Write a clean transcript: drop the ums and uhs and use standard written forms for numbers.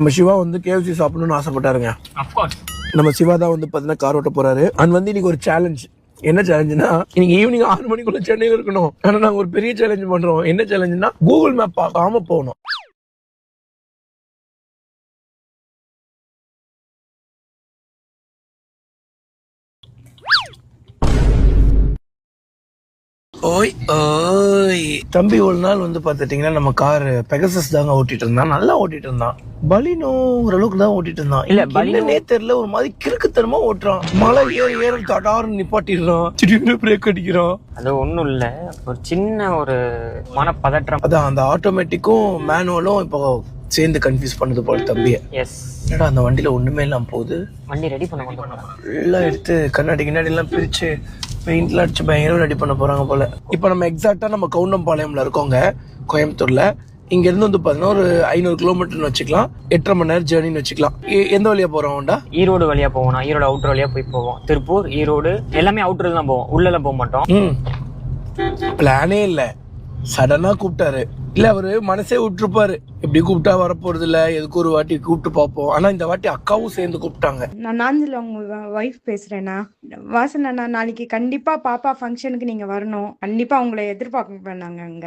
நம்ம சிவா வந்து கேஎஃப்சி சாப்பிடணும்னு ஆசைப்பட்டாருங்க. அஃப்கோர்ஸ் நம்ம சிவா தான் வந்து பார்த்தீங்கன்னா கார் ஓட்ட போறாரு. அண்ட் வந்து இன்னைக்கு ஒரு சேலஞ்ச். என்ன சேலஞ்சுனா இன்னைக்கு ஈவினிங் 6 மணிக்குள்ள சென்னையில் இருக்கணும். ஆனா நாங்க ஒரு பெரிய சேலஞ்ச் பண்றோம். என்ன சேலஞ்சுனா கூகுள் மேப் பார்க்காம போகணும். ஓய் ஓய் தம்பி ஒரு நாள் வந்து பாத்துட்டீங்கன்னா நம்ம கார் பெகசஸ் தாங்க ஓட்டிட்டு இருந்தான். நல்லா ஓட்டிட்டு இருந்தான். பலினோ ஓரளவுக்கு தான் ஓட்டிட்டு இருந்தான். இல்ல, பலினே தெரியல, ஒரு மாதிரி கிறுக்குத்தனமா ஓட்டுறான். மலை ஏறி தடாருன்னு நிப்பாட்டிடுறான். திடீர்னு பிரேக் அடிக்கிறான். அது ஒண்ணும் இல்ல, ஒரு சின்ன ஒரு மனப்பதற்றம். அதான் அந்த ஆட்டோமேட்டிக்கும் மேனுவலும் இப்போ சேர்ந்து கன்ஃபியூஸ் பண்ணுது போல தம்பிய. எஸ், என்னடா அந்த வண்டியில ஒண்ணுமே இல்லாம போகுது. வண்டி ரெடி பண்ண கொண்டு போனாங்க. எல்லாம் எடுத்து கண்ணாடி கிண்ணாடி எல்லாம் பிரிச்சு பெயிண்ட்லாம் அடிச்சு பயங்கரம் ரெடி பண்ண போறாங்க போல. இப்போ நம்ம எக்ஸாக்டா நம்ம கவுண்டம்பாளையம்ல இருக்கோங்க, கோயம்புத்தூர்ல. இங்க இருந்து வந்து பாத்தீங்கன்னா ஒரு 500 கிலோமீட்டர்னு வச்சுக்கலாம். 8.5 மணி நேரம் ஜேர்னின்னு வச்சுக்கலாம். எந்த வழியா போறோம்டா? ஈரோடு வழியா போவோம். ஈரோடு அவுட்டர் வழியா போவோம். திருப்பூர், ஈரோடு எல்லாமே அவுட்டர் தான் போவோம், உள்ள போக மாட்டோம். பிளானே இல்ல, சடனா கூப்பிட்டாரு. இல்ல அவரு மனசே விட்டுருப்பாரு, இப்படி கூப்பிட்டா வரப்போறது இல்ல, எதுக்கு ஒரு வாட்டி கூப்பிட்டு பார்ப்போம். ஆனா இந்த வாட்டி அக்காவும் சேர்ந்து கூப்பிட்டாங்க. நான் நாஞ்சில உங்க ஒய்ஃப் பேசுறேண்ணா. வாசன் அண்ணா, நாளைக்கு கண்டிப்பா பாப்பா ஃபங்க்ஷனுக்கு நீங்க வரணும். கண்டிப்பா உங்களை எதிர்பார்க்க பண்ணாங்க அங்க.